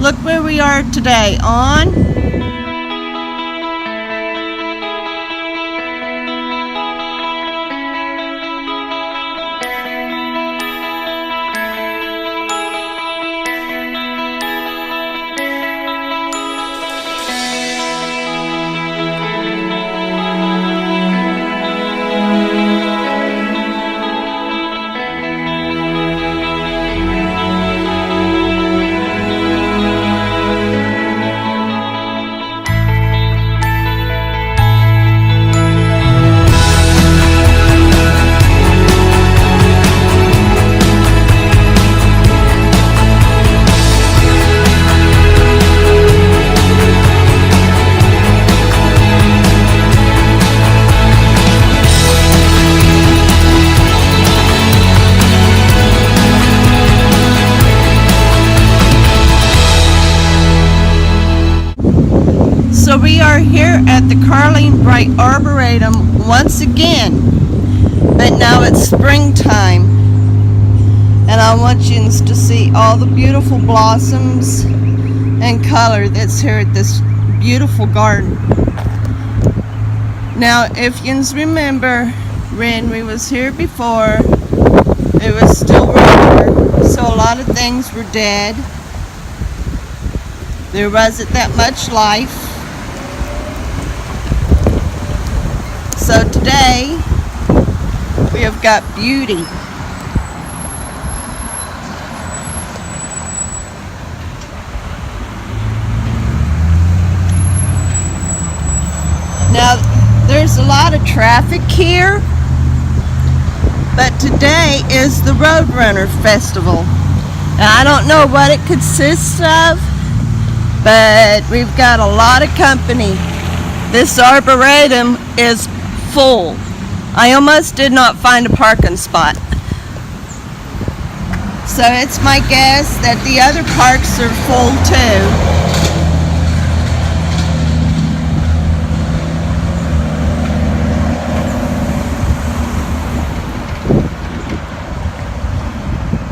Look where we are today on So we are here at the Carling Bright Arboretum once again, but now it's springtime, and I want you to see all the beautiful blossoms and color that's here at this beautiful garden. Now, if you remember when we was here before, it was still winter, so a lot of things were dead. There wasn't that much life. So today, we have got beauty. Now, there's a lot of traffic here, but today is the Roadrunner Festival. And I don't know what it consists of, but we've got a lot of company. This arboretum is full. I almost did not find a parking spot. So it's my guess that the other parks are full too.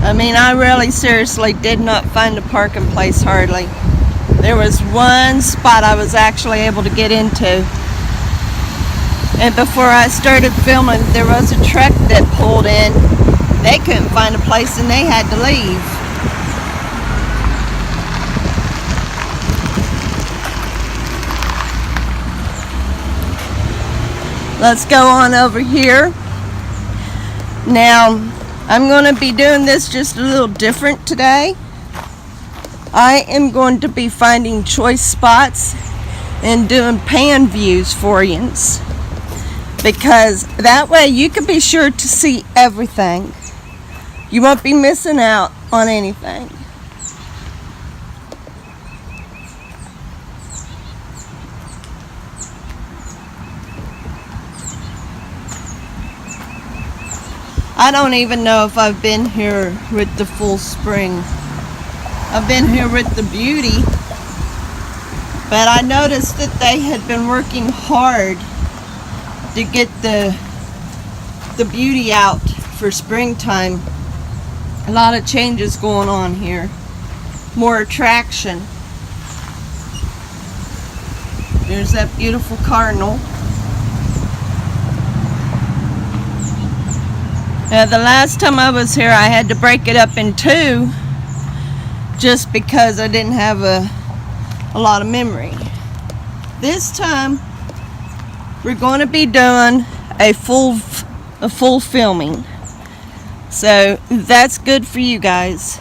I mean, I really seriously did not find a parking place hardly. There was one spot I was actually able to get into. And before I started filming, there was a truck that pulled in. They couldn't find a place and they had to leave. Let's go on over here. Now, I'm going to be doing this just a little different today. I am going to be finding choice spots and doing pan views for you, because that way you can be sure to see everything. You won't be missing out on anything. I don't even know if I've been here with the full spring. I've been here with the beauty, but I noticed that they had been working hard to get the beauty out for springtime. A lot of changes going on here. More attraction. There's that beautiful cardinal. Now, the last time I was here, I had to break it up in two just because I didn't have a lot of memory. This time, we're going to be doing a full filming. So that's good for you guys.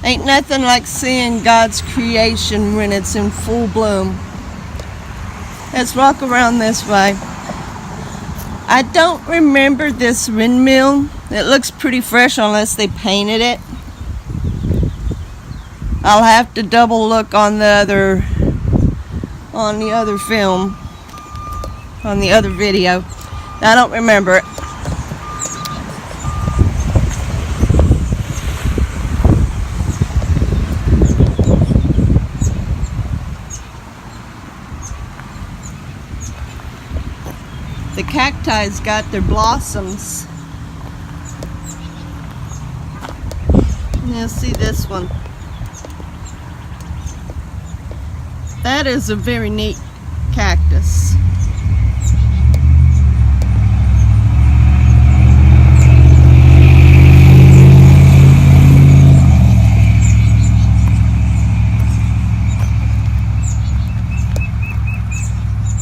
Ain't nothing like seeing God's creation when it's in full bloom. Let's walk around this way. I don't remember this windmill. It looks pretty fresh unless they painted it. I'll have to double look on the other film, on the other video. I don't remember it. The cacti's got their blossoms. Now see this one. That is a very neat cactus.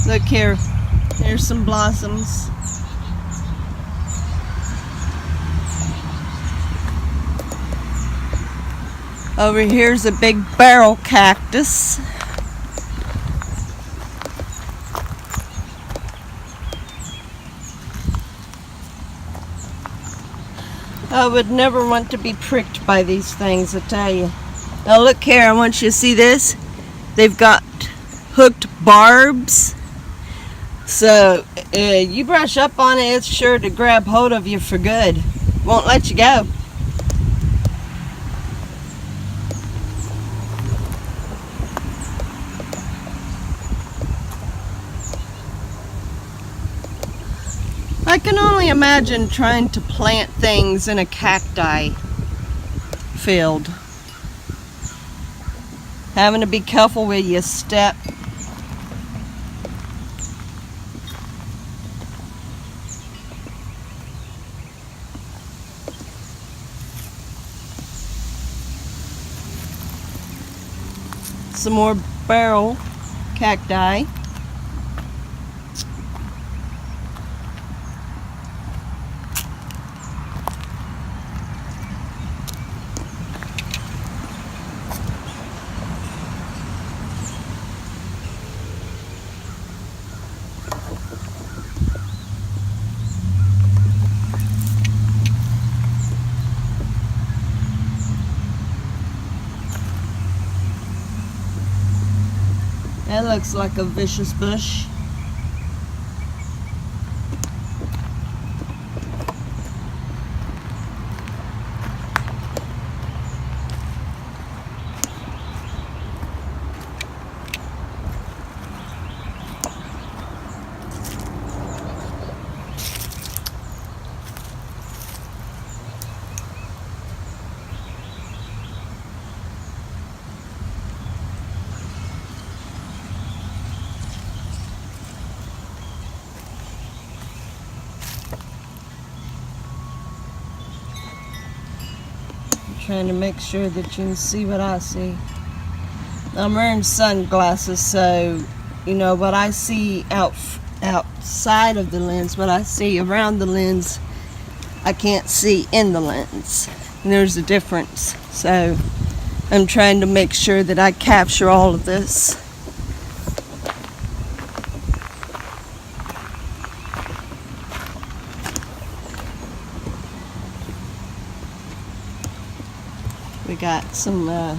Look here, here's some blossoms. Over here's a big barrel cactus. I would never want to be pricked by these things, I tell you. Now look here, I want you to see this. They've got hooked barbs. So you brush up on it, it's sure to grab hold of you for good. Won't let you go. I can only imagine trying to plant things in a cacti field. Having to be careful where you step. Some more barrel cacti. That looks like a vicious bush. Trying to make sure that you can see what I see. I'm wearing sunglasses, so you know what I see outside of the lens, what I see around the lens, I can't see in the lens. And there's a difference. So I'm trying to make sure that I capture all of this. We got some, I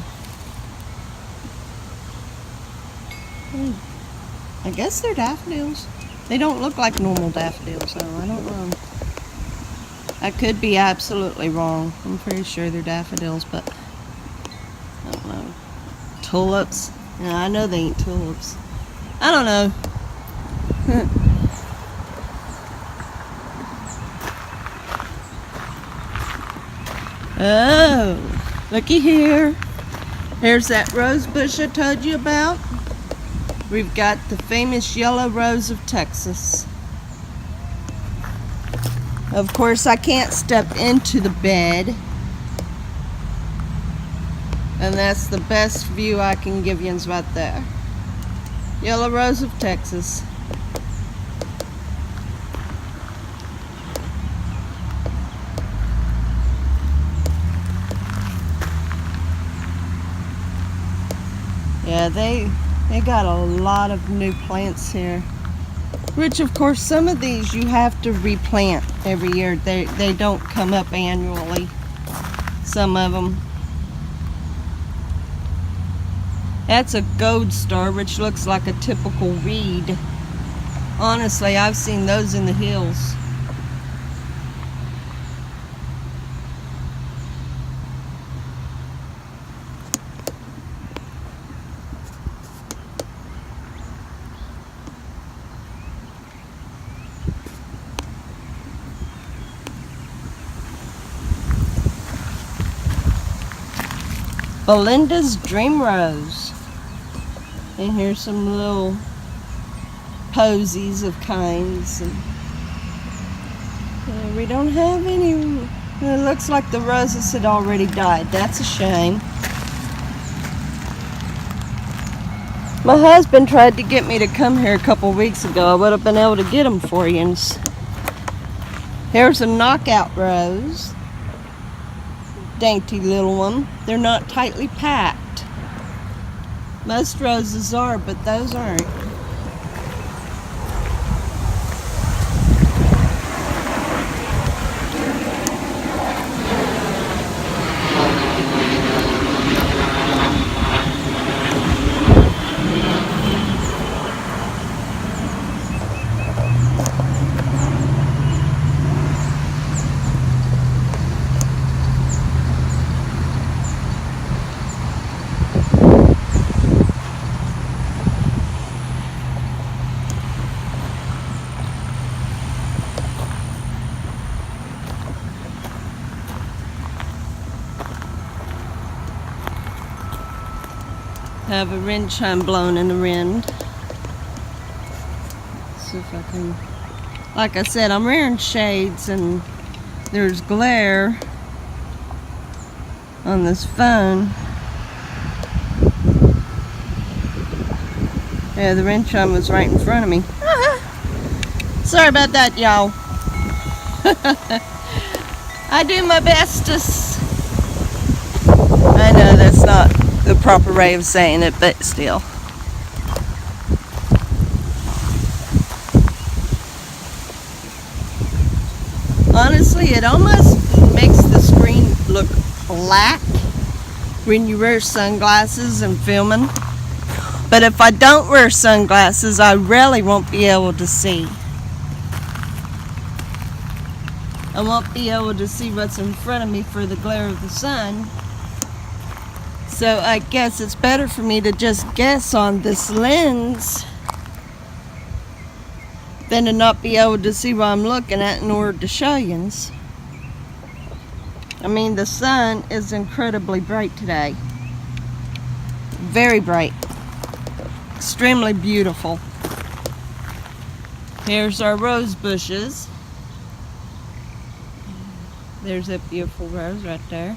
guess they're daffodils. They don't look like normal daffodils, so I don't know. I could be absolutely wrong. I'm pretty sure they're daffodils, but I don't know. Tulips? Yeah, I know they ain't tulips. I don't know. Oh. Looky here. Here's that rose bush I told you about. We've got the famous yellow rose of Texas. Of course, I can't step into the bed. And that's the best view I can give you is right there. Yellow rose of Texas. Yeah, they got a lot of new plants here. Which, of course, some of these you have to replant every year. They don't come up annually. Some of them. That's a gold star, which looks like a typical reed. Honestly, I've seen those in the hills. Belinda's Dream Rose. And here's some little posies of kinds. And we don't have any. It looks like the roses had already died. That's a shame. My husband tried to get me to come here a couple weeks ago. I would have been able to get them for you. Here's a knockout rose. Dainty little one. They're not tightly packed. Most roses are, but those aren't. Have a wind chime blown in the wind. See if I can. Like I said, I'm wearing shades and there's glare on this phone. Yeah, the wind chime was right in front of me. Sorry about that, y'all. I do my best to. I know that's not the proper way of saying it, but still. Honestly, it almost makes the screen look black when you wear sunglasses and filming. But if I don't wear sunglasses, I really won't be able to see. I won't be able to see what's in front of me for the glare of the sun. So I guess it's better for me to just guess on this lens than to not be able to see what I'm looking at in order to show you. I mean, the sun is incredibly bright today. Very bright. Extremely beautiful. Here's our rose bushes. There's that beautiful rose right there.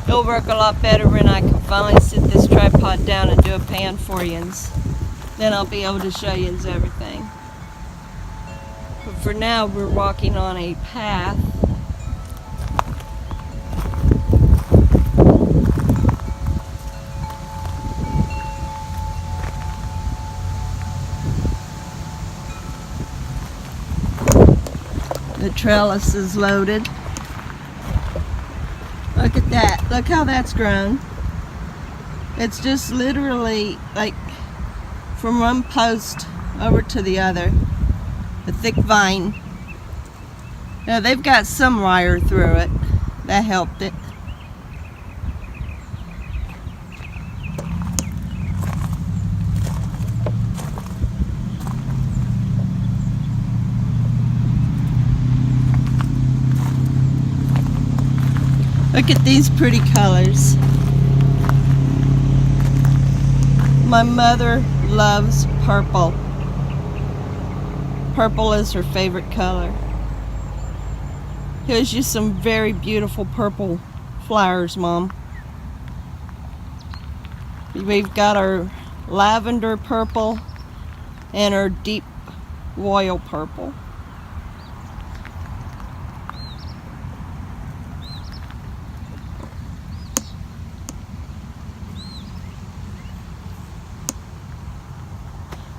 It'll work a lot better when I can finally sit this tripod down and do a pan for you. Then I'll be able to show you everything. But for now, we're walking on a path. The trellis is loaded. Look at that. Look how that's grown. It's just literally like from one post over to the other. A thick vine. Now they've got some wire through it. That helped it. Look at these pretty colors. My mother loves purple. Purple is her favorite color. Here's you some very beautiful purple flowers, Mom. We've got our lavender purple and our deep royal purple.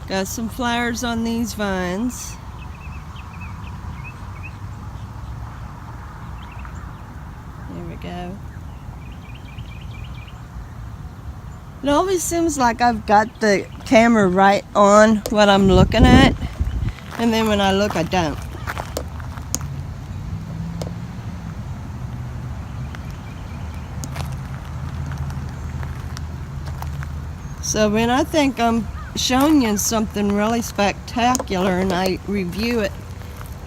Got some flowers on these vines. There we go. It always seems like I've got the camera right on what I'm looking at, and then when I look, I don't. So when I think I'm showing you something really spectacular and I review it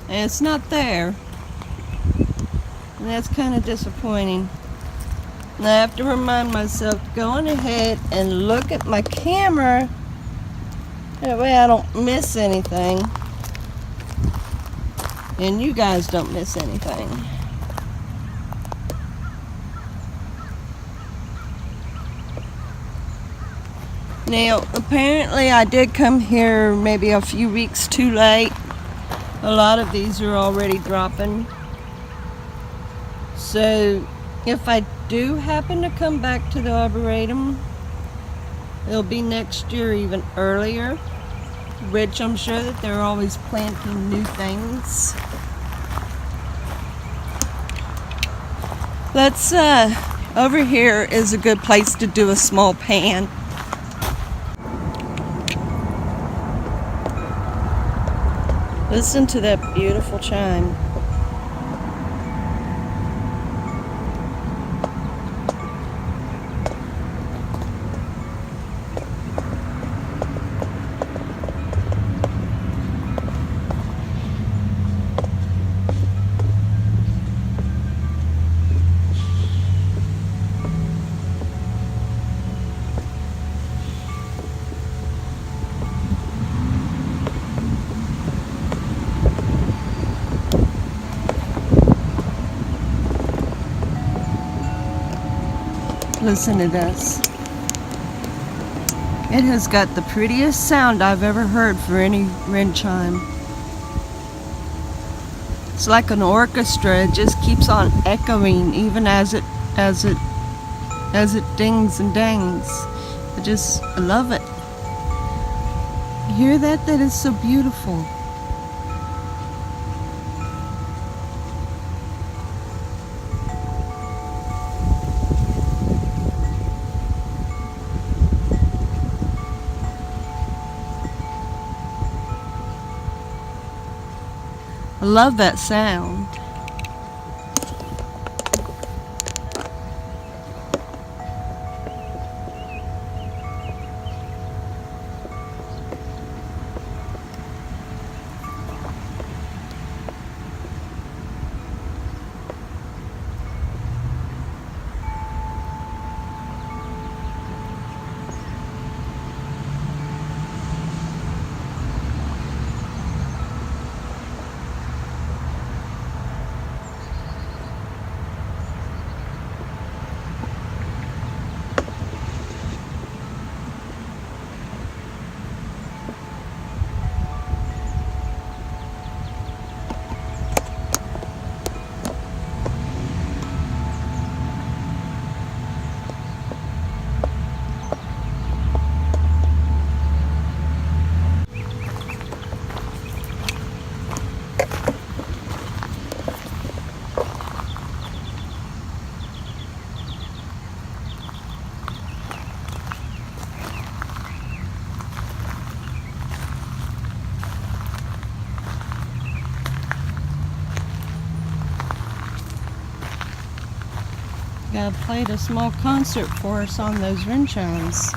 and it's not there, and that's kind of disappointing. And I have to remind myself to go on ahead and look at my camera. That way I don't miss anything. And you guys don't miss anything. Now, apparently I did come here maybe a few weeks too late. A lot of these are already dropping. So, if I do happen to come back to the Arboretum, it'll be next year, even earlier, which I'm sure that they're always planting new things. Let's, over here is a good place to do a small pan. Listen to that beautiful chime. Listen to this. It has got the prettiest sound I've ever heard for any wind chime. It's like an orchestra. It just keeps on echoing even as it dings and dangs. I love it. You hear that? That is so beautiful. I love that sound. Played a small concert for us on those wind chimes.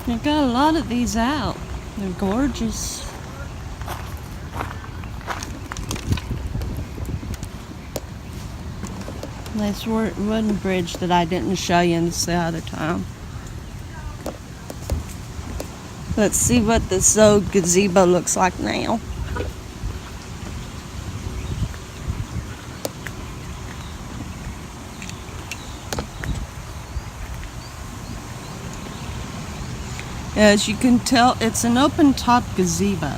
I've got a lot of these out. They're gorgeous. Nice wooden bridge that I didn't show you the other time. Let's see what this old gazebo looks like now. As you can tell, it's an open top gazebo.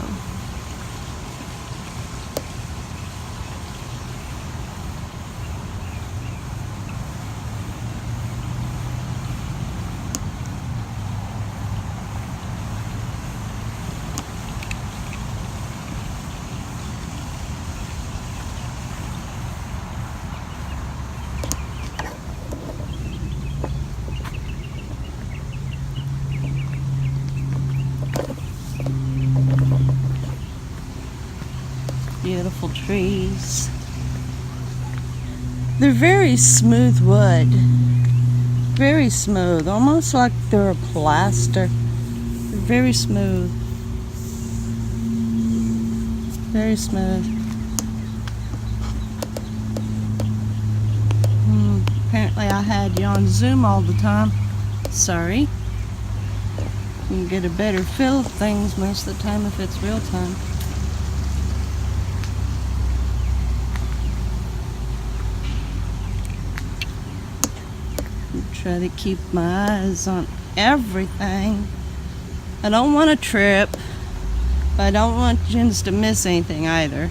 Beautiful trees. They're very smooth wood. Very smooth, almost like they're a plaster. They're very smooth. Very smooth. Apparently I had you on Zoom all the time. Sorry. You can get a better feel of things most of the time if it's real time. Try to keep my eyes on everything. I don't want to trip, but I don't want Jens to miss anything either.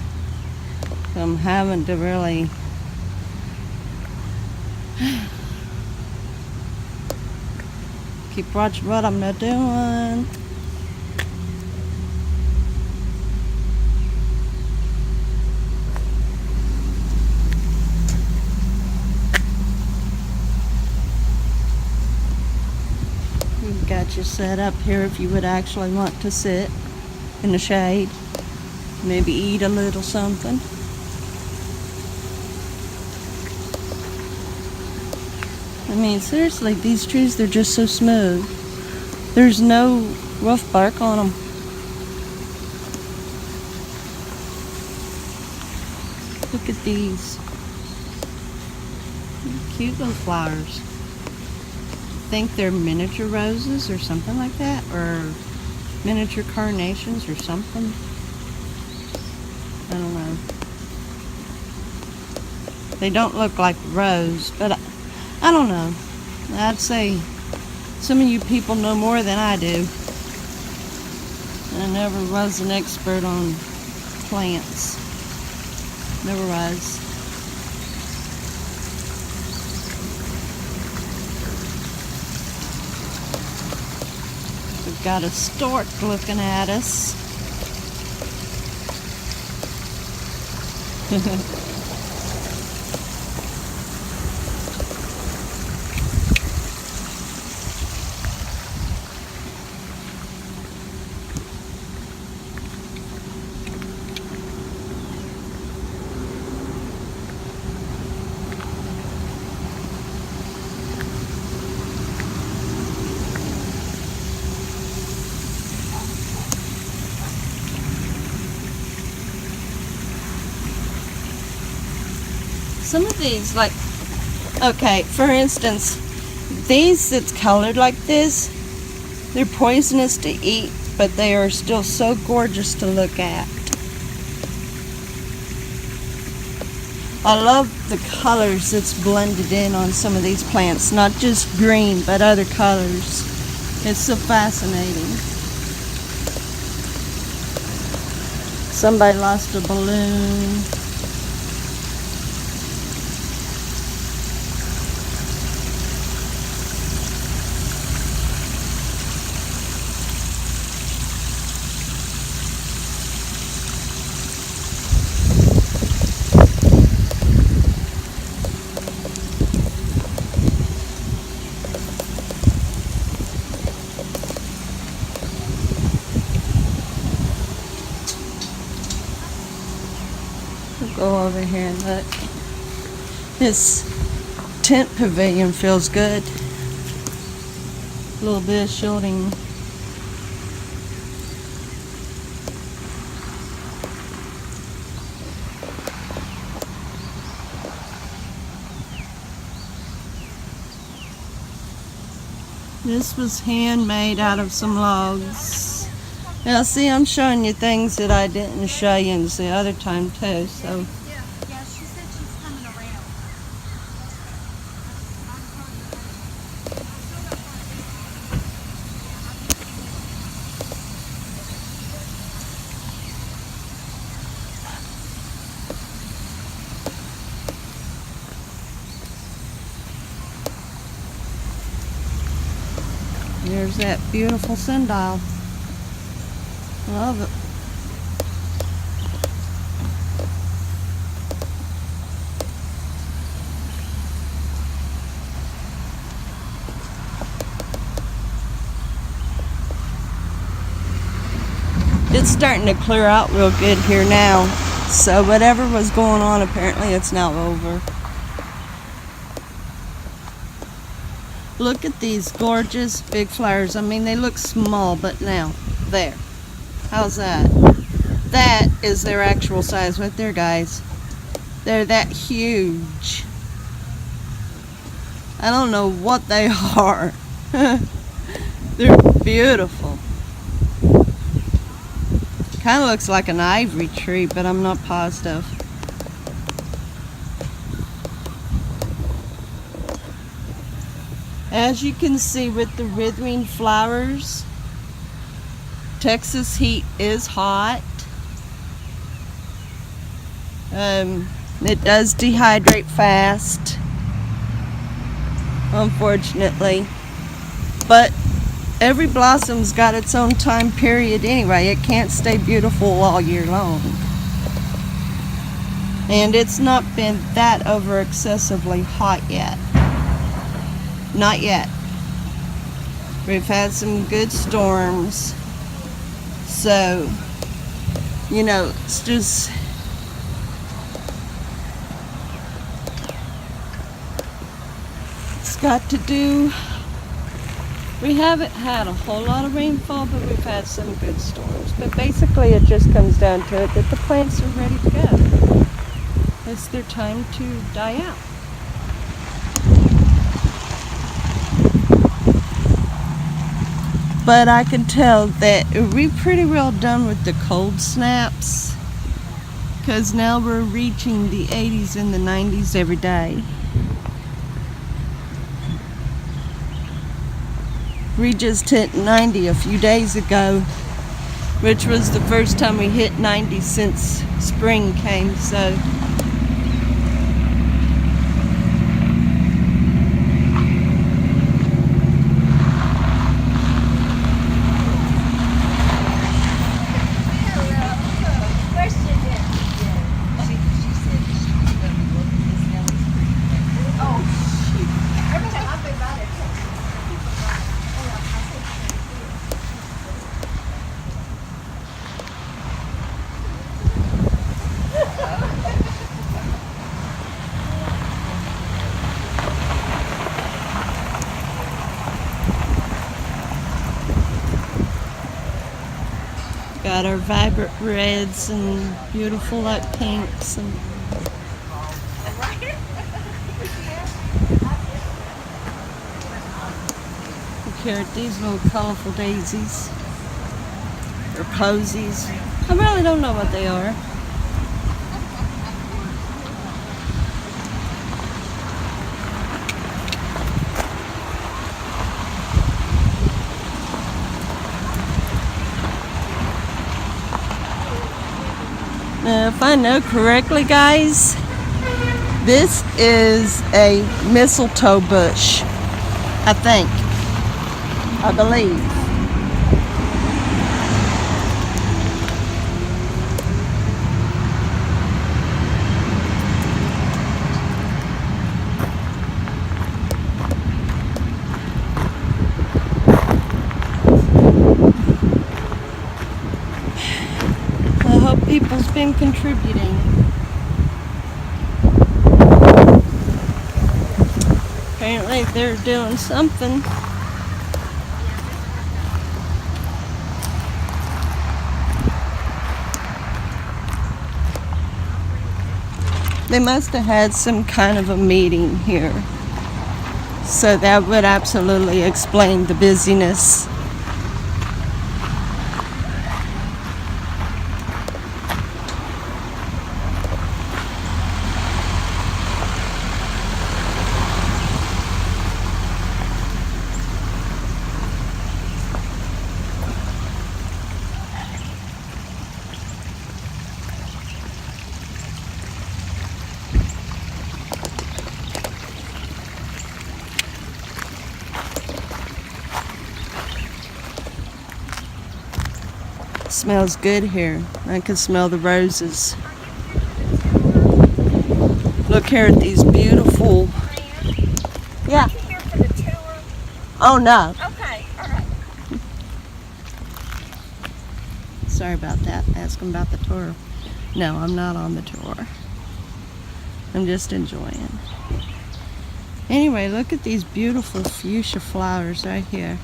So I'm having to really keep watching what I'm doing. We've got you set up here if you would actually want to sit in the shade. Maybe eat a little something. I mean, seriously, these trees, they're just so smooth. There's no rough bark on them. Look at these. Cute little flowers. I think they're miniature roses or something like that, or miniature carnations or something. I don't know. They don't look like rose, but I don't know. I'd say some of you people know more than I do. I never was an expert on plants. Never was. We've got a stork looking at us. Some of these, like, okay, for instance, these that's colored like this, they're poisonous to eat, but they are still so gorgeous to look at. I love the colors that's blended in on some of these plants, not just green, but other colors. It's so fascinating. Somebody lost a balloon. Go over here and look. This tent pavilion feels good. A little bit of shielding. This was handmade out of some logs. Now see, I'm showing you things that I didn't show you the other time too, so. Yeah, she said she's coming around. There's that beautiful sundial. Love it. It's starting to clear out real good here now. So whatever was going on, apparently it's now over. Look at these gorgeous big flowers. I mean, they look small, but now, there. How's that? That is their actual size right there, guys. They're that huge. I don't know what they are. They're beautiful. Kind of looks like an ivory tree, but I'm not positive. As you can see with the withering flowers, Texas heat is hot. It does dehydrate fast, unfortunately. But every blossom's got its own time period anyway. It can't stay beautiful all year long. And it's not been that over excessively hot yet. Not yet. We've had some good storms. So, you know, it's just... it's got to do... We haven't had a whole lot of rainfall, but we've had some good storms. But basically it just comes down to it that the plants are ready to go. It's their time to die out. But I can tell that we're pretty well done with the cold snaps, because now we're reaching the 80s and the 90s every day. We just hit 90 a few days ago, which was the first time we hit 90 since spring came, so... Got our vibrant reds and beautiful light pinks and look here at these little colorful daisies or posies. I really don't know what they are. Now, if I know correctly, guys, this is a mistletoe bush, I think. I believe. People's been contributing. Apparently they're doing something. They must have had some kind of a meeting here. So that would absolutely explain the busyness. Smells good here. I can smell the roses. Look here at these beautiful... Yeah. Are you here for the tour? Oh, no. Okay, all right. Sorry about that. Ask them about the tour. No, I'm not on the tour. I'm just enjoying. Anyway, look at these beautiful fuchsia flowers right here.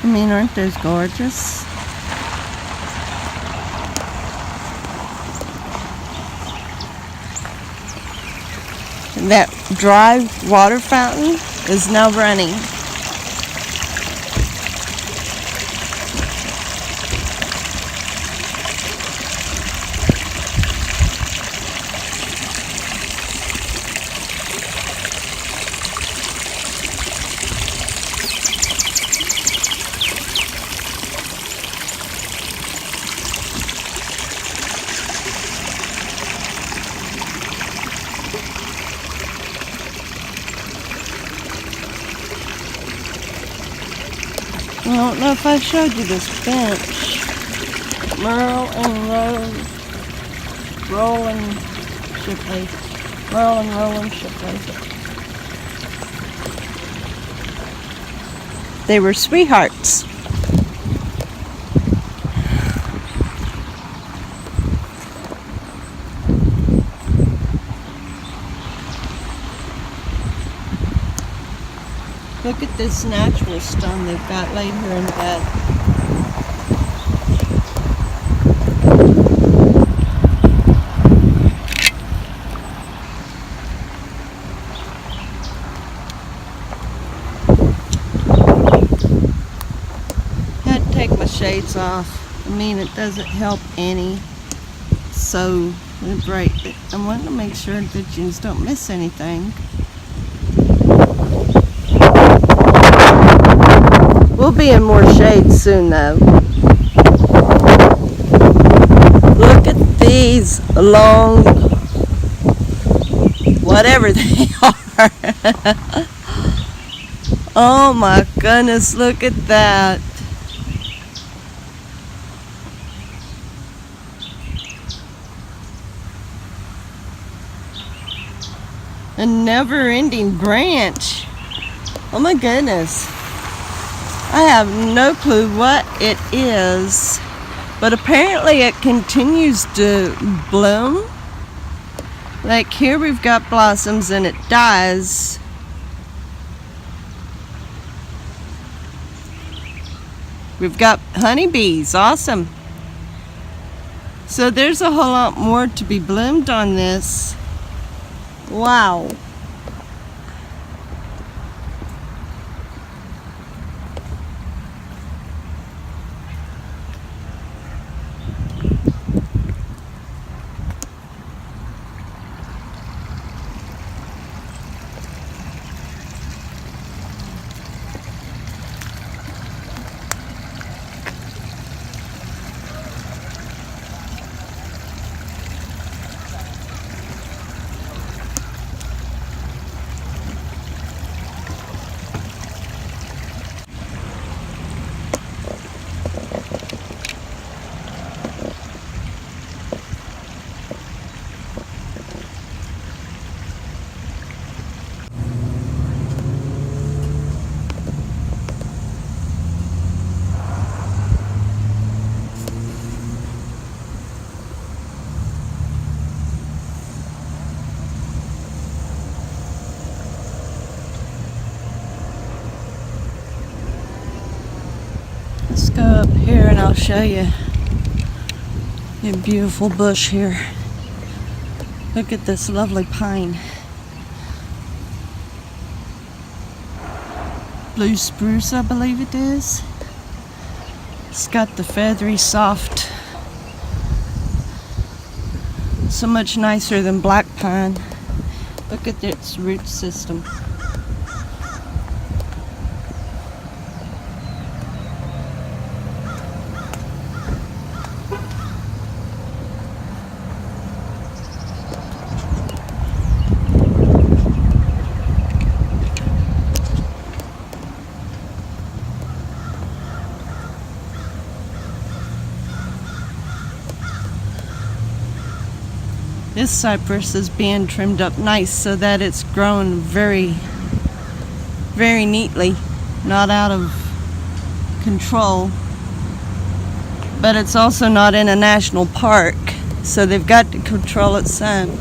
I mean, aren't those gorgeous? That dry water fountain is now running. I don't know if I showed you this bench. Merle and Rose. Roland Shipley. Merle and Roland Shipley. They were sweethearts. Look at this natural stone they've got laid here in bed. Had to take my shades off. I mean, it doesn't help any. So bright. I want to make sure that you don't miss anything. We'll be in more shade soon though. Look at these long, whatever they are. Oh my goodness, look at that. A never-ending branch. Oh my goodness. I have no clue what it is, but apparently it continues to bloom. Like here we've got blossoms and it dies. We've got honeybees, awesome. So there's a whole lot more to be bloomed on this. Wow. Let's go up here and I'll show you a beautiful bush here. Look at this lovely pine. Blue spruce, I believe it is. It's got the feathery, soft, so much nicer than black pine. Look at its root system. This cypress is being trimmed up nice so that it's growing very, very neatly, not out of control. But it's also not in a national park, so they've got to control it some.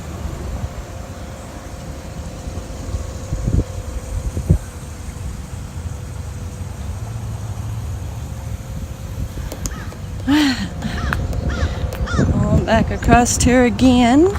Going back across here again.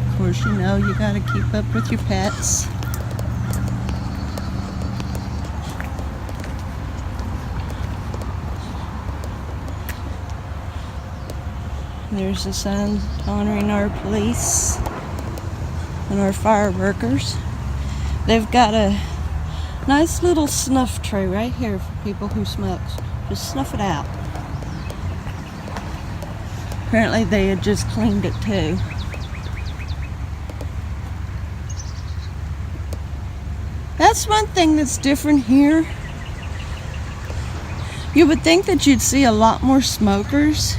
Of course, you know you gotta keep up with your pets. There's the sign honoring our police and our fire workers. They've got a nice little snuff tray right here for people who smoke. Just snuff it out. Apparently they had just cleaned it too. That's one thing that's different here. You would think that you'd see a lot more smokers,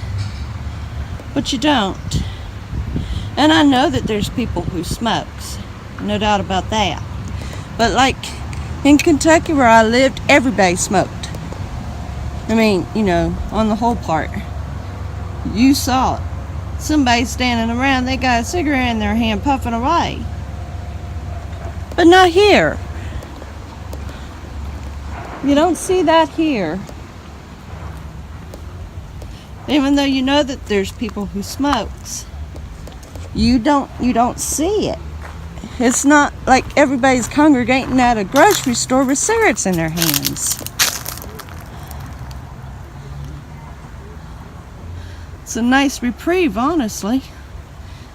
but you don't. And I know that there's people who smokes, no doubt about that. But like in Kentucky where I lived, everybody smoked. I mean, you know, on the whole part. You saw it. Somebody standing around, they got a cigarette in their hand puffing away. But not here. You don't see that here. Even though you know that there's people who smokes, you don't see it. It's not like everybody's congregating at a grocery store with cigarettes in their hands. It's a nice reprieve, honestly.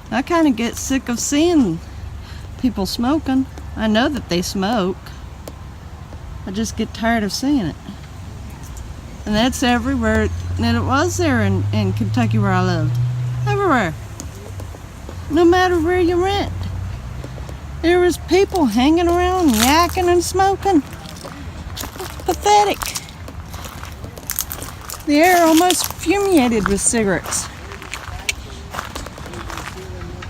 I kind of get sick of seeing people smoking. I know that they smoke. I just get tired of seeing it. And that's everywhere. And it was there in Kentucky where I lived. Everywhere. No matter where you went. There was people hanging around, yakking and smoking. Pathetic. The air almost fumigated with cigarettes.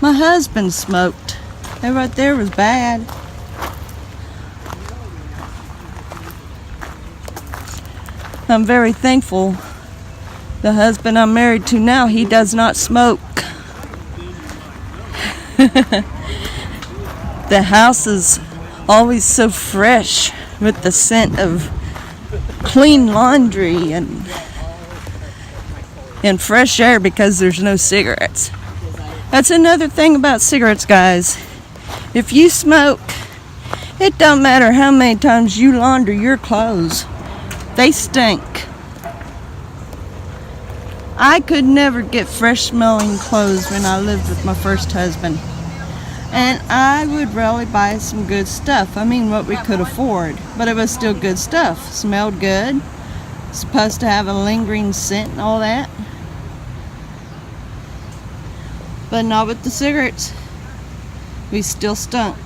My husband smoked. That right there was bad. I'm very thankful. The husband I'm married to now, he does not smoke. The house is always so fresh with the scent of clean laundry and fresh air because there's no cigarettes. That's another thing about cigarettes, guys. If you smoke, it don't matter how many times you launder your clothes. They stink. I could never get fresh smelling clothes when I lived with my first husband. And I would really buy some good stuff. I mean, what we could afford. But it was still good stuff. Smelled good. Supposed to have a lingering scent and all that. But not with the cigarettes. We still stunk.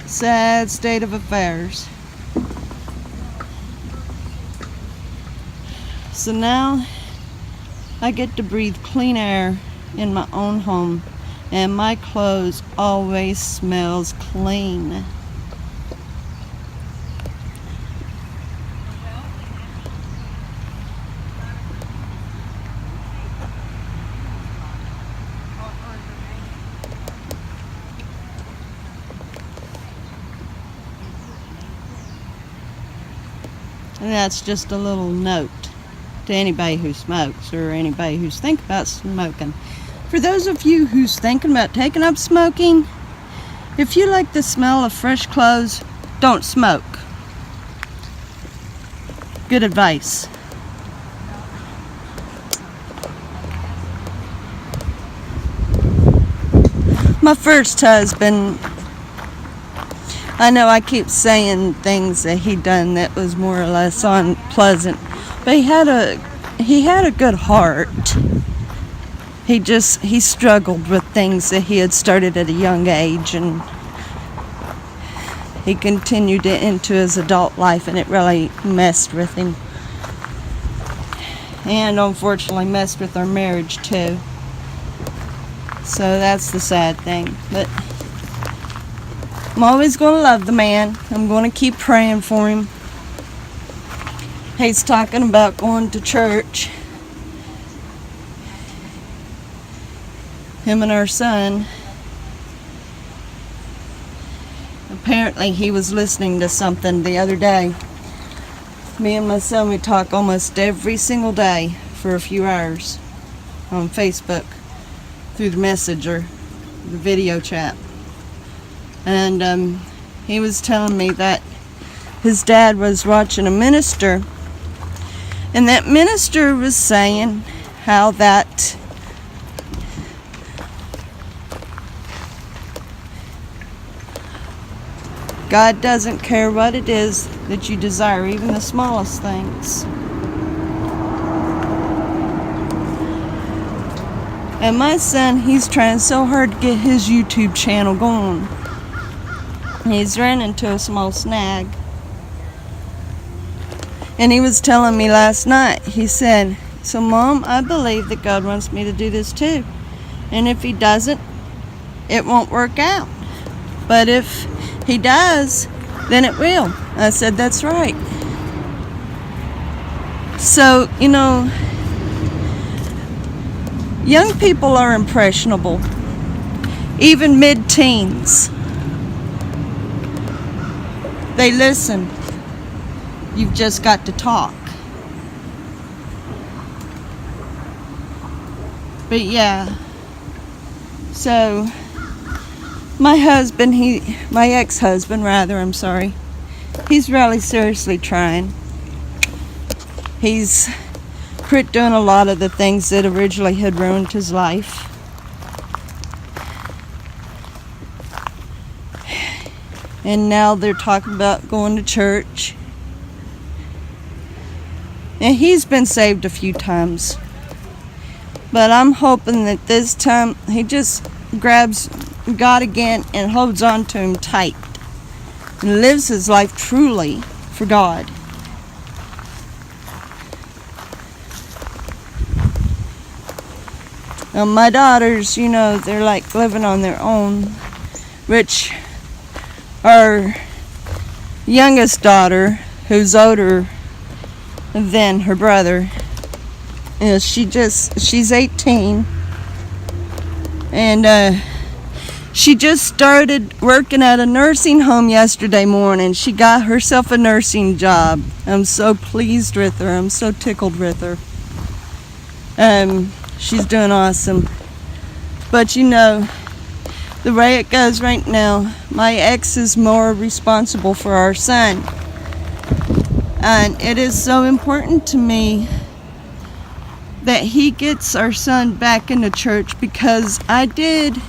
Sad state of affairs. So now I get to breathe clean air in my own home, and my clothes always smells clean. And that's just a little note to anybody who smokes or anybody who's thinking about smoking. For those of you who's thinking about taking up smoking, if you like the smell of fresh clothes, don't smoke. Good advice. My first husband, I know I keep saying things that he done that was more or less unpleasant, but he had a good heart. He struggled with things that he had started at a young age, and he continued it into his adult life, and it really messed with him. And unfortunately messed with our marriage too. So that's the sad thing. But I'm always going to love the man. I'm going to keep praying for him. He's talking about going to church. Him and our son. Apparently he was listening to something the other day. Me and my son, we talk almost every single day for a few hours on Facebook through the messenger, the video chat. And he was telling me that his dad was watching a minister, and that minister was saying how that God doesn't care what it is that you desire, even the smallest things. And my son, he's trying so hard to get his YouTube channel going. He's ran into a small snag. And he was telling me last night, he said, "So Mom, I believe that God wants me to do this too. And if he doesn't, it won't work out. But if he does, then it will." I said, "That's right." So, young people are impressionable, even mid-teens. They listen. You've just got to talk. But yeah, so my ex-husband rather, I'm sorry, he's really seriously trying. He's quit doing a lot of the things that originally had ruined his life. And now they're talking about going to church. And he's been saved a few times. But I'm hoping that this time he just grabs God again and holds on to him tight and lives his life truly for God. Now my daughters, they're like living on their own, which our youngest daughter, who's older than her brother, she's 18, and she just started working at a nursing home yesterday morning. She got herself a nursing job. I'm so pleased with her. I'm so tickled with her. She's doing awesome. But the way it goes right now, my ex is more responsible for our son. And it is so important to me that he gets our son back into church, because I did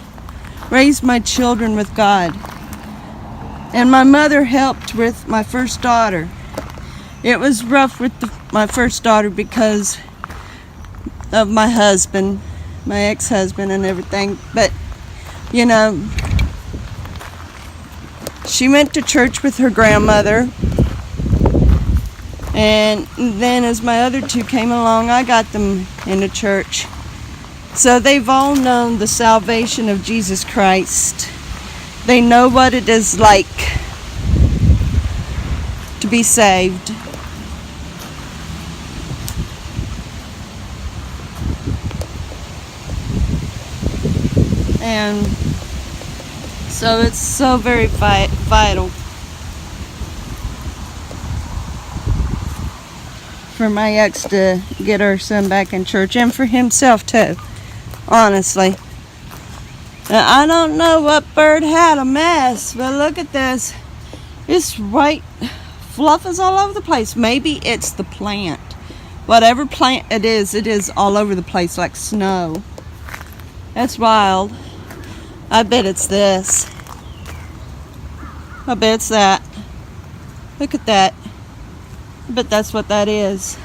raise my children with God. And my mother helped with my first daughter. It was rough with my first daughter because of my husband, my ex-husband and everything. But, she went to church with her grandmother. And then as my other two came along, I got them into church. So they've all known the salvation of Jesus Christ. They know what it is like to be saved. And so it's so very vital for my ex to get our son back in church, and for himself too, honestly. Now, I don't know what bird had a mess, but look at this. This white fluff is all over the place. Maybe it's the plant. Whatever plant it is all over the place like snow. That's wild. I bet it's this. I bet it's that. Look at that. I bet that's what that is.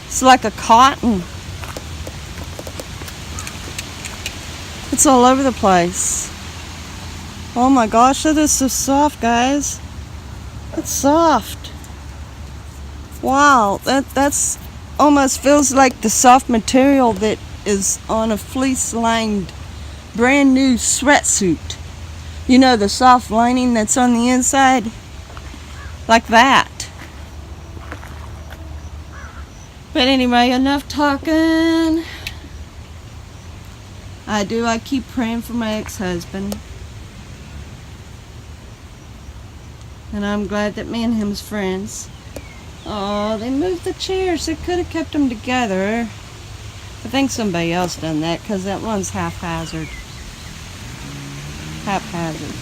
It's like a cotton. It's all over the place. Oh my gosh, that is so soft, guys. It's soft. Wow, that's almost feels like the soft material that is on a fleece-lined brand new sweatsuit. You know, the soft lining that's on the inside? Like that. But anyway, enough talking. I keep praying for my ex-husband. And I'm glad that me and him's friends. Oh, they moved the chairs. They could have kept them together. I think somebody else done that because that one's haphazard,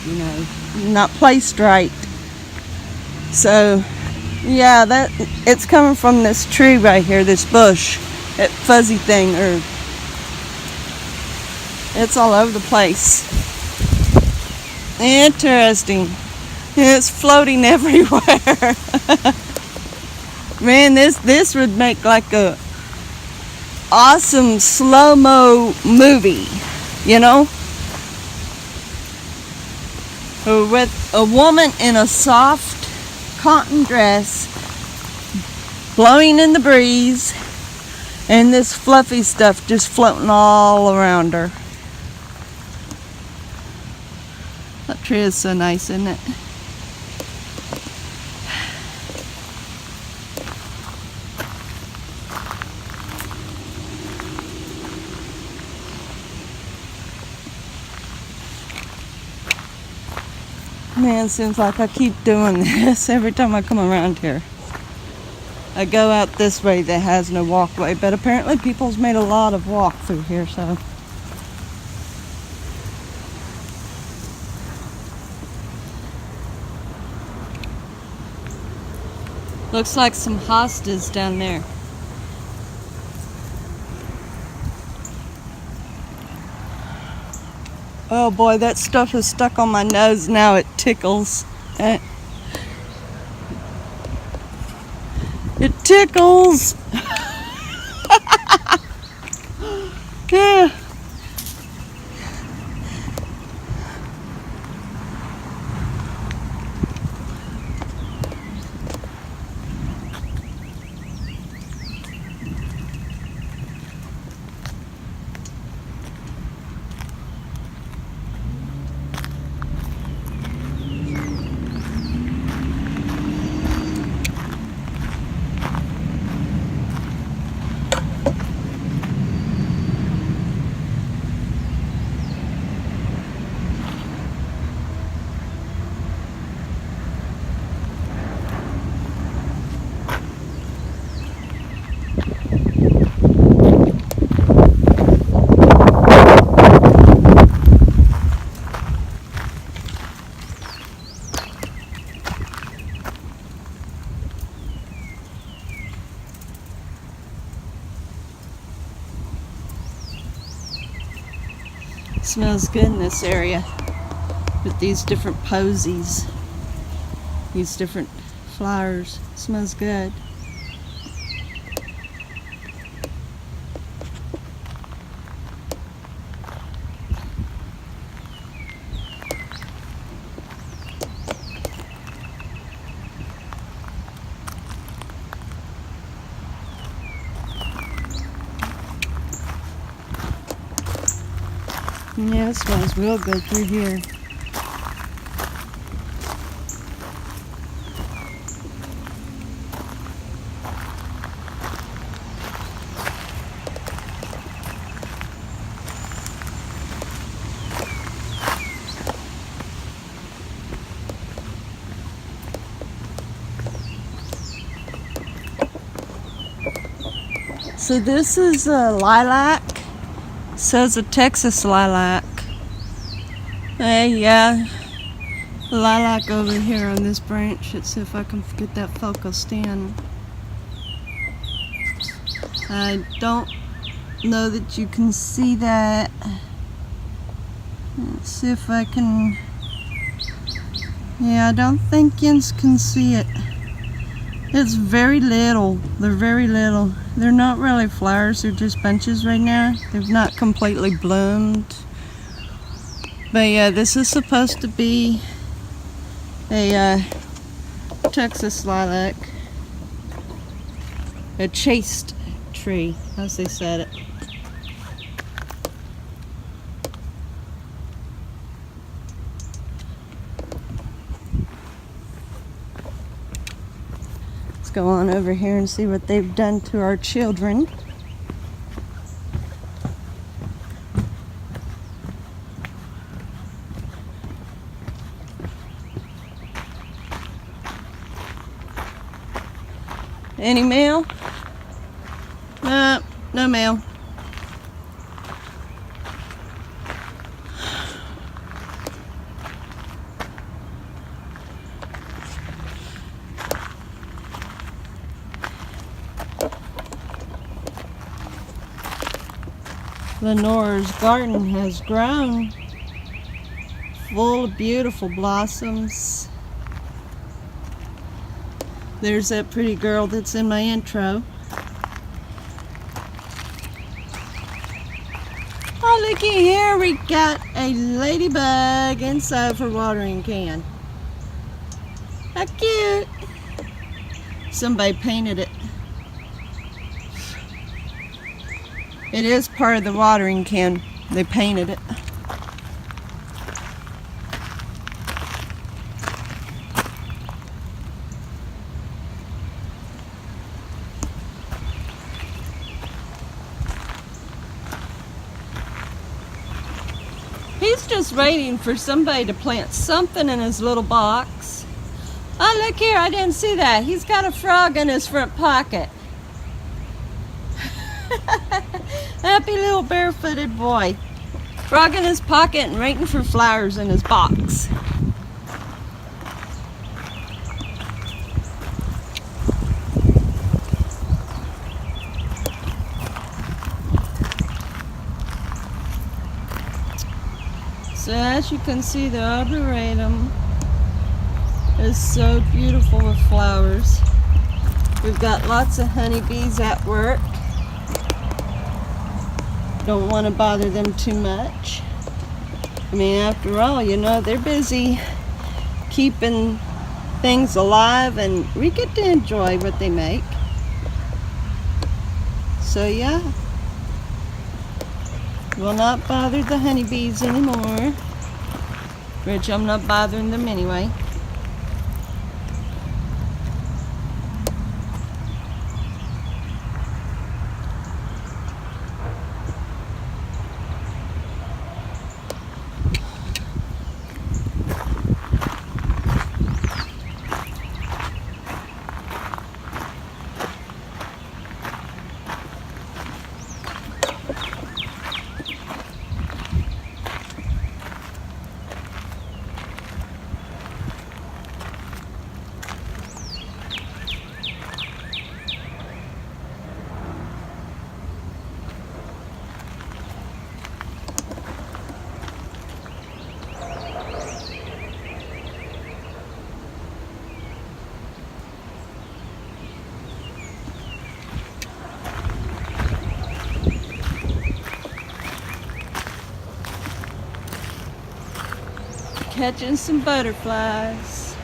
you know, not placed right. So, yeah, that it's coming from this tree right here, this bush, that fuzzy thing, or it's all over the place. Interesting. It's floating everywhere. Man, this would make like a awesome slow-mo movie, you know? With a woman in a soft cotton dress blowing in the breeze and this fluffy stuff just floating all around her. That tree is so nice, isn't it? Man, seems like I keep doing this every time I come around here. I go out this way that has no walkway, but apparently people's made a lot of walk through here, so. Looks like some hostas down there. Oh boy, that stuff is stuck on my nose now. It tickles. It tickles. Yeah. Smells good in this area with these different posies, these different flowers. Smells good. Yeah, it smells real good through here. So this is a lilac. Says a Texas lilac. Hey, yeah. Lilac over here on this branch. Let's see if I can get that focused in. I don't know that you can see that. Let's see if I can. Yeah, I don't think you can see it. It's very little. They're very little. They're not really flowers, they're just bunches right now. They've not completely bloomed. But yeah, this is supposed to be a Texas lilac. A chaste tree, as they said it. Let's go on over here and see what they've done to our children. Any mail? No, no mail. Lenore's garden has grown, full of beautiful blossoms. There's that pretty girl that's in my intro. Oh, looky here, we got a ladybug inside of her watering can. How cute! Somebody painted it. It is part of the watering can. They painted it. He's just waiting for somebody to plant something in his little box. Oh, look here, I didn't see that. He's got a frog in his front pocket. Happy little barefooted boy. Frog in his pocket and waiting for flowers in his box. So as you can see, the arboretum is so beautiful with flowers. We've got lots of honeybees at work. Don't want to bother them too much. I mean, after all, you know, they're busy keeping things alive and we get to enjoy what they make. So yeah, we'll not bother the honeybees anymore, which I'm not bothering them anyway. Catching some butterflies.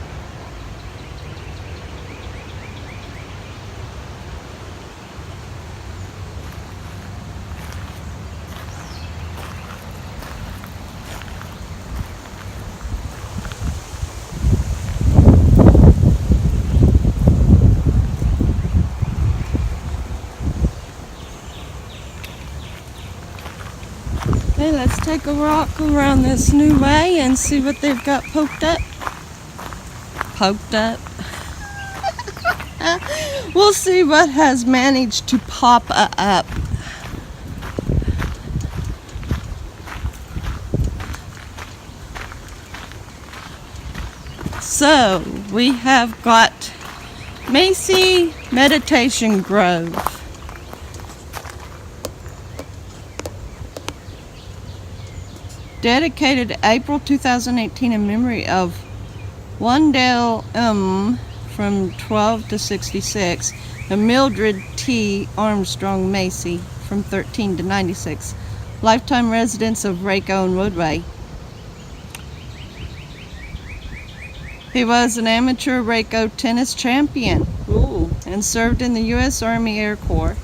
Okay, let's take a walk around this new way and see what they've got poked up. Poked up. We'll see what has managed to pop up. So, we have got Macy Meditation Grove. dedicated April 2018 in memory of Wandale M. from 12 to 66 and Mildred T. Armstrong Macy from 13 to 96, lifetime residents of Waco and Woodway. He was an amateur Waco tennis champion. Ooh. And served in the U.S. Army Air Corps.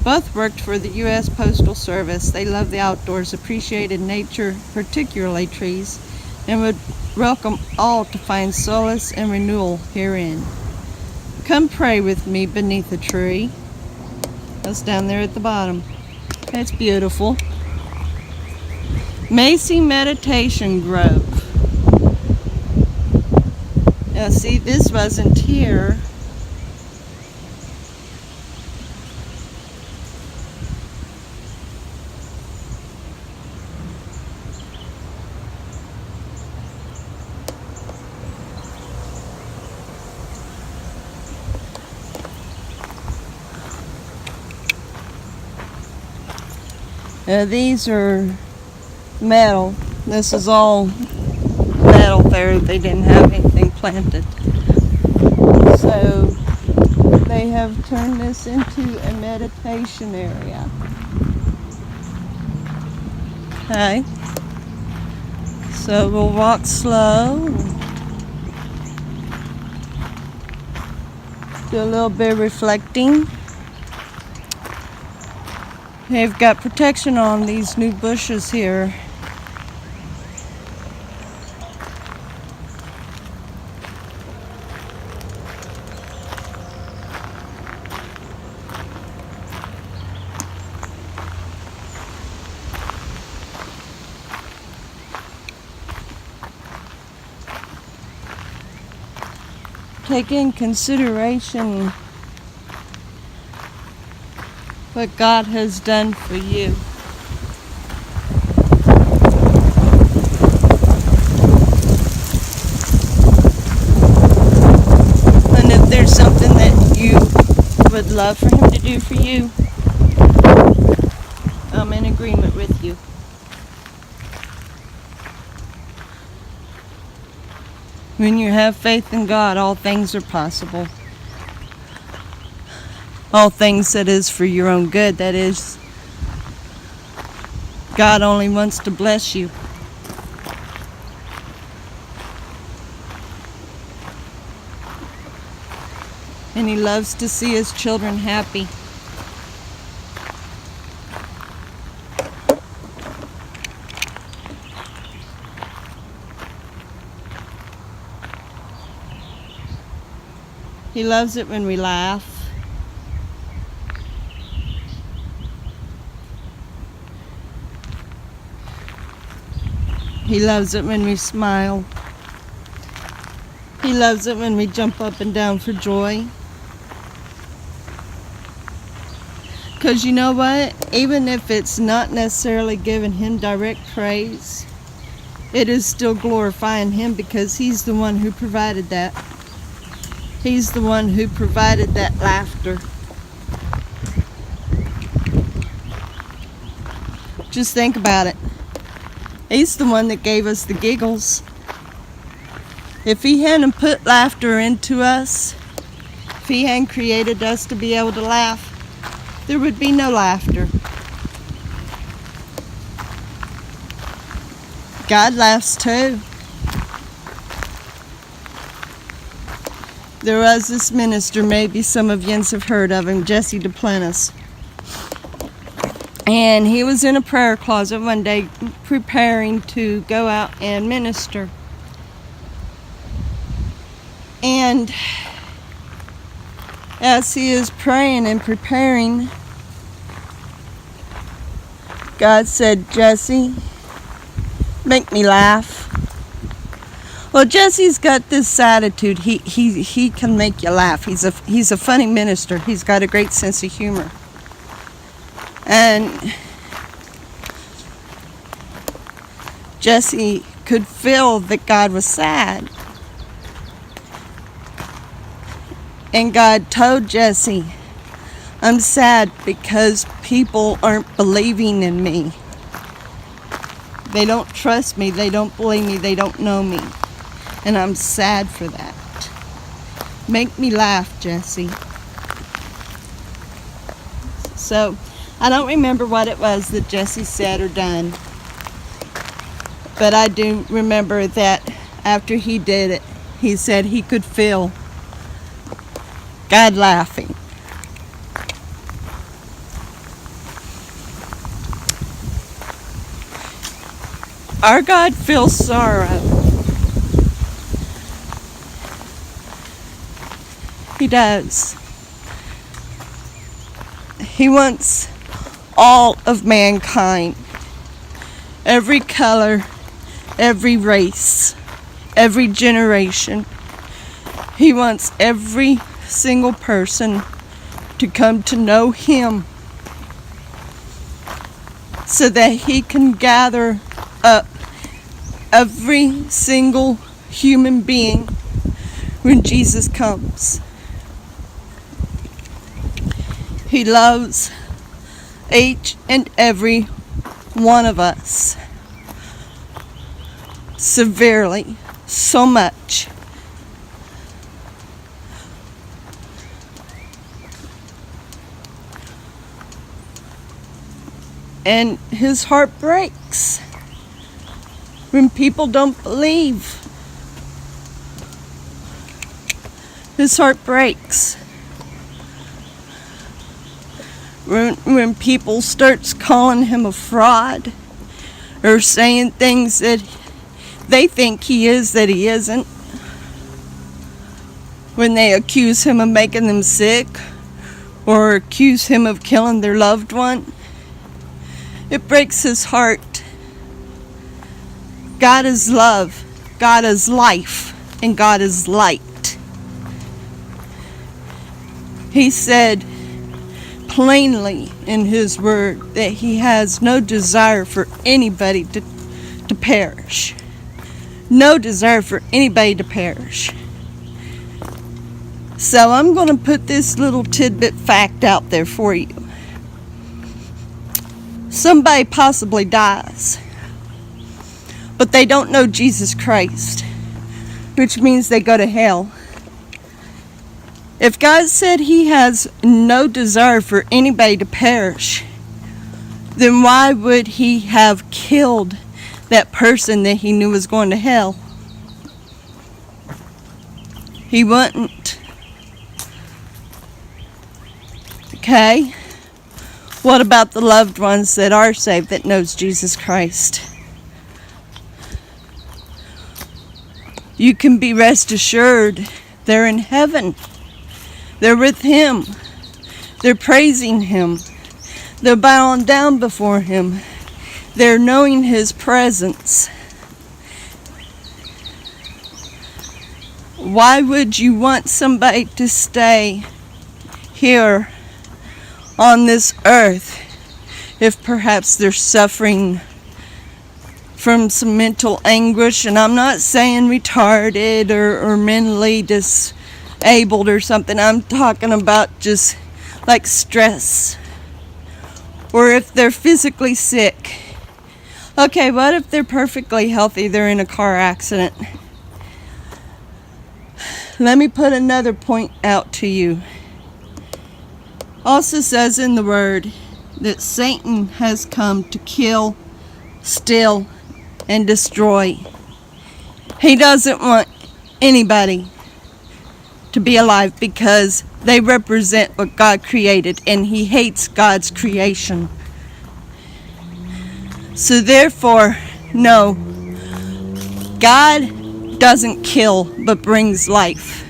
Both worked for the U.S. Postal Service. They loved the outdoors, appreciated nature, particularly trees, and would welcome all to find solace and renewal herein. Come pray with me beneath a tree. That's down there at the bottom. That's beautiful. Macy Meditation Grove. Now see, this wasn't here. These are metal. This is all metal there. They didn't have anything planted. So they have turned this into a meditation area. Okay. So we'll walk slow. Do a little bit of reflecting. They've got protection on these new bushes here. Take in consideration what God has done for you. And if there's something that you would love for Him to do for you, I'm in agreement with you. When you have faith in God, all things are possible. All things that is for your own good, that is, God only wants to bless you. And He loves to see His children happy. He loves it when we laugh. He loves it when we smile. He loves it when we jump up and down for joy. Because you know what? Even if it's not necessarily giving Him direct praise, it is still glorifying Him because He's the one who provided that. He's the one who provided that laughter. Just think about it. He's the one that gave us the giggles. If He hadn't put laughter into us, if He hadn't created us to be able to laugh, there would be no laughter. God laughs too. There was this minister, maybe some of you have heard of him, Jesse Duplantis. And he was in a prayer closet one day preparing to go out and minister. And as he is praying and preparing, God said, "Jesse, make me laugh." Well, Jesse's got this attitude. He can make you laugh. He's a funny minister. He's got a great sense of humor. And Jesse could feel that God was sad. And God told Jesse, "I'm sad because people aren't believing in me. They don't trust me. They don't believe me. They don't know me. And I'm sad for that. Make me laugh, Jesse. So, I don't remember what it was that Jesse said or done. But I do remember that after he did it, he said he could feel God laughing. Our God feels sorrow. He does. He wants all of mankind, every color, every race, every generation. He wants every single person to come to know Him so that He can gather up every single human being when Jesus comes. He loves each and every one of us severely, so much. And His heart breaks when people don't believe. His heart breaks when people starts calling Him a fraud or saying things that they think He is that He isn't. When they accuse Him of making them sick or accuse Him of killing their loved one, it breaks His heart. God is love, God is life, and God is light. He said plainly in His word that He has no desire for anybody to perish. No desire for anybody to perish. So I'm going to put this little tidbit fact out there for you. Somebody possibly dies, but they don't know Jesus Christ, which means they go to hell. If God said He has no desire for anybody to perish, then why would He have killed that person that He knew was going to hell? He wouldn't. Okay? What about the loved ones that are saved that knows Jesus Christ? You can be rest assured they're in heaven. They're with Him. They're praising Him. They're bowing down before Him. They're knowing His presence. Why would you want somebody to stay here on this earth if perhaps they're suffering from some mental anguish? And I'm not saying retarded or mentally disabled or something. I'm talking about just like stress. Or if they're physically sick. Okay, what if they're perfectly healthy? They're in a car accident. Let me put another point out to you. Also says in the Word that Satan has come to kill, steal, and destroy. He doesn't want anybody to be alive because they represent what God created, and He hates God's creation. So therefore, no, God doesn't kill but brings life.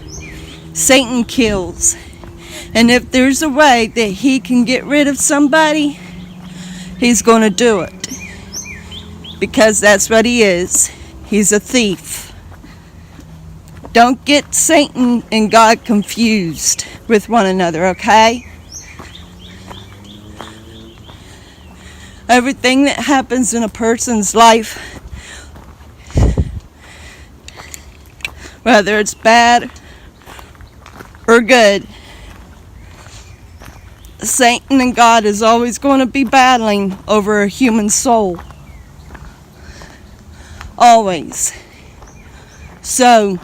Satan kills. And if there's a way that he can get rid of somebody, he's going to do it. Because that's what he is. He's a thief. Don't get Satan and God confused with one another, okay? Everything that happens in a person's life, whether it's bad or good, Satan and God is always going to be battling over a human soul. always. So,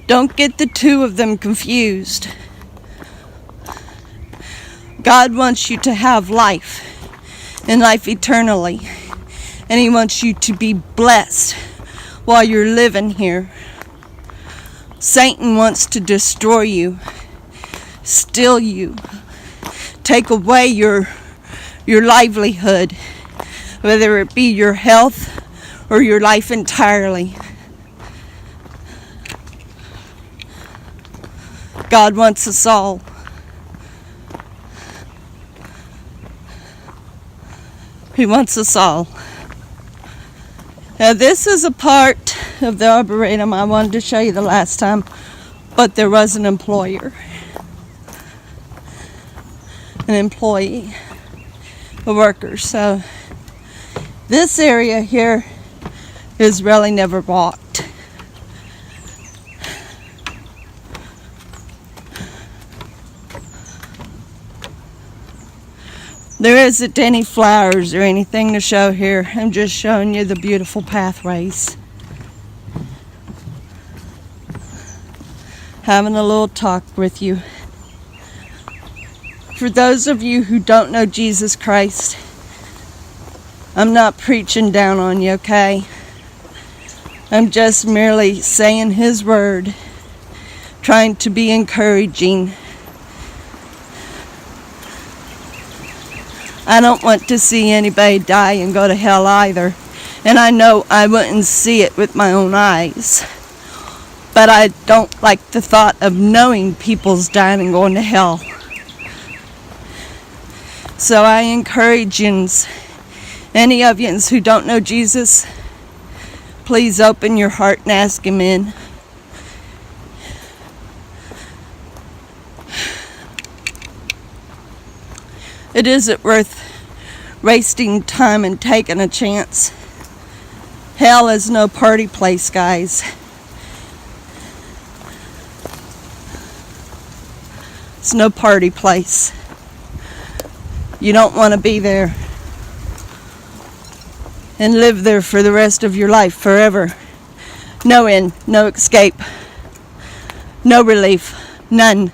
don't get the two of them confused. God wants you to have life, and life eternally. And He wants you to be blessed while you're living here. Satan wants to destroy you, steal you, take away your livelihood, whether it be your health or your life entirely. God wants us all. He wants us all. Now this is a part of the Arboretum I wanted to show you the last time, but there was an employer, an employee, a worker. So this area here is really never walked. There isn't any flowers or anything to show here. I'm just showing you the beautiful pathways. Having a little talk with you. For those of you who don't know Jesus Christ, I'm not preaching down on you, okay? I'm just merely saying His word, trying to be encouraging. I don't want to see anybody die and go to hell either. And I know I wouldn't see it with my own eyes. But I don't like the thought of knowing people's dying and going to hell. So I encourage yous, any of yous who don't know Jesus, please open your heart and ask Him in. It isn't worth wasting time and taking a chance. Hell is no party place, guys. It's no party place. You don't want to be there and live there for the rest of your life, forever. No end, no escape, no relief, none.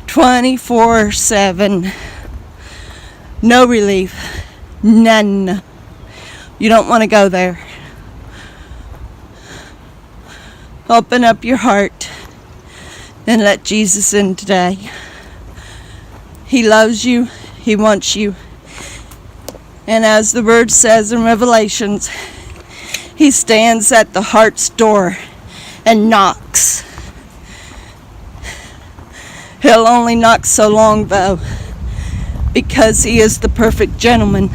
24/7. No relief. None. You don't want to go there. Open up your heart and let Jesus in today. He loves you. He wants you. And as the word says in Revelations, He stands at the heart's door and knocks. He'll only knock so long, though, because He is the perfect gentleman.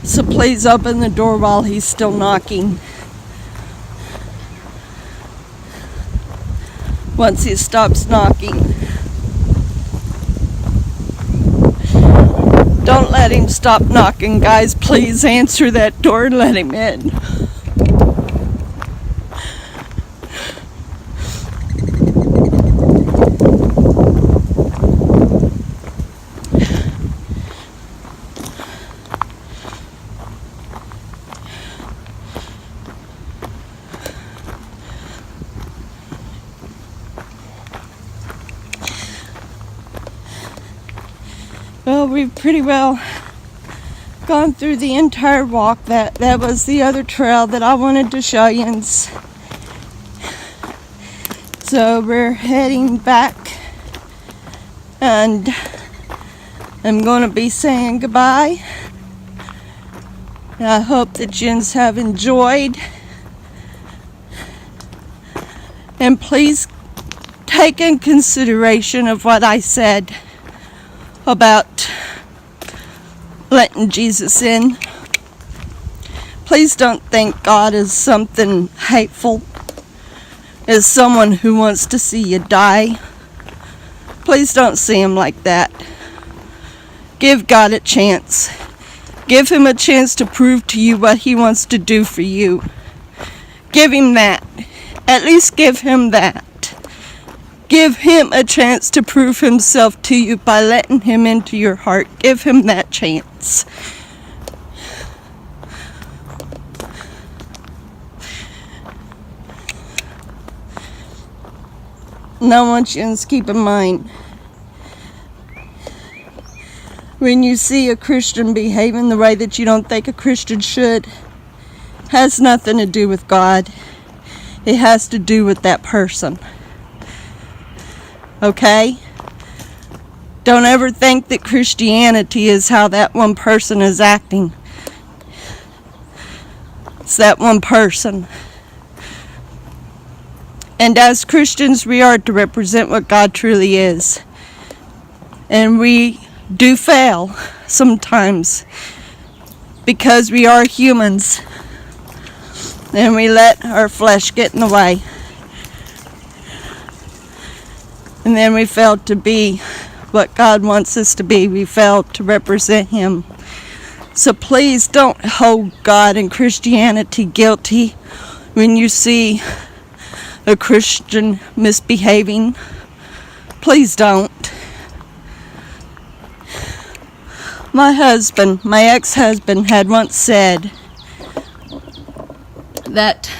So please open the door while He's still knocking. Once He stops knocking, don't let Him stop knocking, guys. Please answer that door and let Him in. Well, we've pretty well gone through the entire walk. That was the other trail that I wanted to show you. So we're heading back, and I'm going to be saying goodbye. I hope that yous have enjoyed, and please take in consideration of what I said about letting Jesus in. Please don't think God is something hateful, as someone who wants to see you die. Please don't see Him like that. Give God a chance. Give Him a chance to prove to you what He wants to do for you. Give Him that. At least give Him that. Give him a chance to prove himself to you by letting him into your heart. Give him that chance. And I want you to keep in mind, when you see a Christian behaving the way that you don't think a Christian should, has nothing to do with God. It has to do with that person. Okay? Don't ever think that Christianity is how that one person is acting. It's that one person. And as Christians, we are to represent what God truly is. And we do fail sometimes because we are humans. And we let our flesh get in the way. And then we fail to be what God wants us to be. We fail to represent Him. So please don't hold God and Christianity guilty when you see a Christian misbehaving. Please don't. My ex-husband had once said that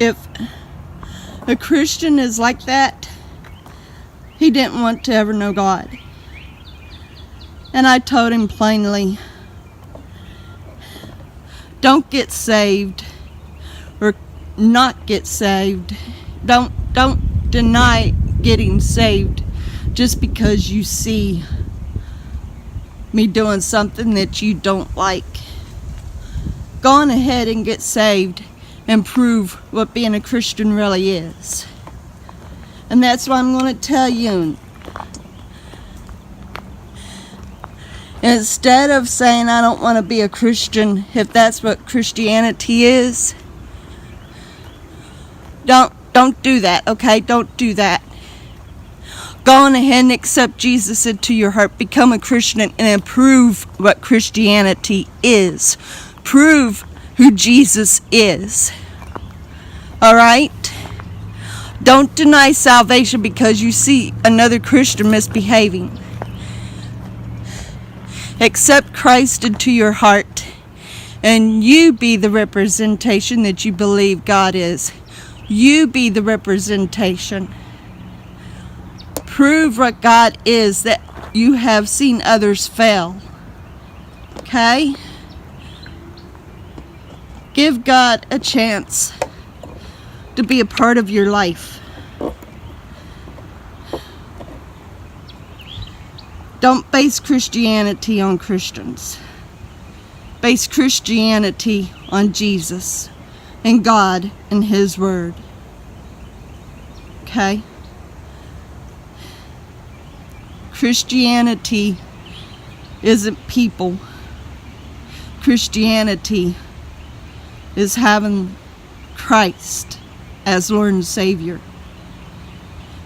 if a Christian is like that, he didn't want to ever know God. And I told him plainly, don't get saved or not get saved. Don't deny getting saved just because you see me doing something that you don't like. Go on ahead and get saved and prove what being a Christian really is. And that's what I'm going to tell you. Instead of saying I don't want to be a Christian, if that's what Christianity is, don't do that, okay? Don't do that. Go on ahead and accept Jesus into your heart. Become a Christian and prove what Christianity is. Prove who Jesus is. Alright? Don't deny salvation because you see another Christian misbehaving. Accept Christ into your heart, and you be the representation that you believe God is. You be the representation. Prove what God is that you have seen others fail. Okay? Give God a chance to be a part of your life. Don't base Christianity on Christians. Base Christianity on Jesus and God and His Word. Okay? Christianity isn't people. Christianity is having Christ as Lord and Savior.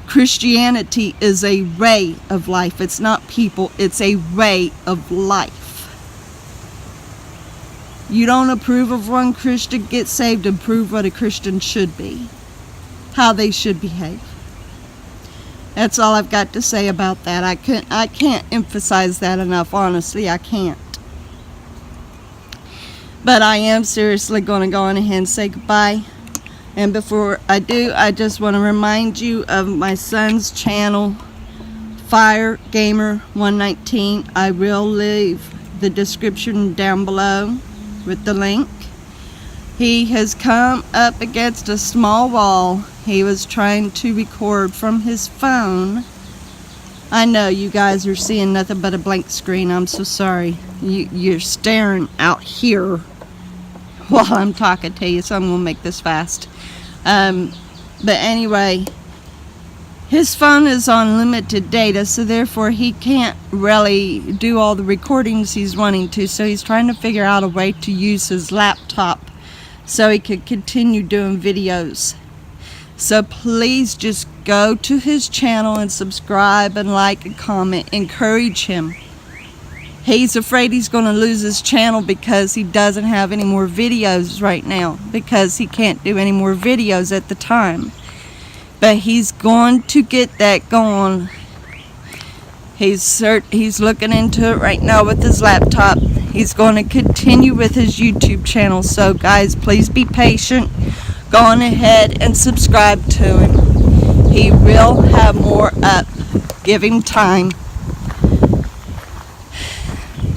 Christianity is a way of life. It's not people, it's a way of life. You don't approve of one Christian, get saved and prove what a Christian should be. How they should behave. That's all I've got to say about that. I can't emphasize that enough, honestly, I can't. But I am seriously going to go on ahead and say goodbye. And before I do, I just want to remind you of my son's channel, FireGamer 119. I will leave the description down below with the link. He has come up against a small wall. He was trying to record from his phone. I know you guys are seeing nothing but a blank screen. I'm so sorry. You're staring out here while I'm talking to you, so I'm going to make this fast. But anyway, his phone is on limited data, so therefore he can't really do all the recordings he's wanting to, so he's trying to figure out a way to use his laptop so he could continue doing videos. So please just go to his channel and subscribe and like and comment. Encourage him. He's afraid he's going to lose his channel because he doesn't have any more videos right now, because he can't do any more videos at the time. But he's going to get that going. He's looking into it right now with his laptop. He's going to continue with his YouTube channel. So guys, please be patient. Go on ahead and subscribe to him. He will have more up. Give him time.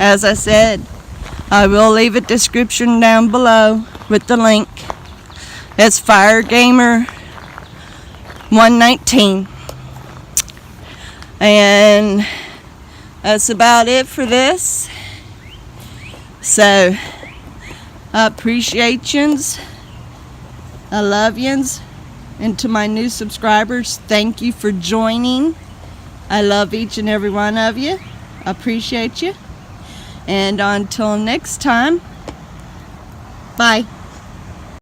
As I said, I will leave a description down below with the link. It's FireGamer 119. And that's about it for this. So, I appreciate yous. I love yous. And to my new subscribers, thank you for joining. I love each and every one of you. I appreciate you. And until next time, bye.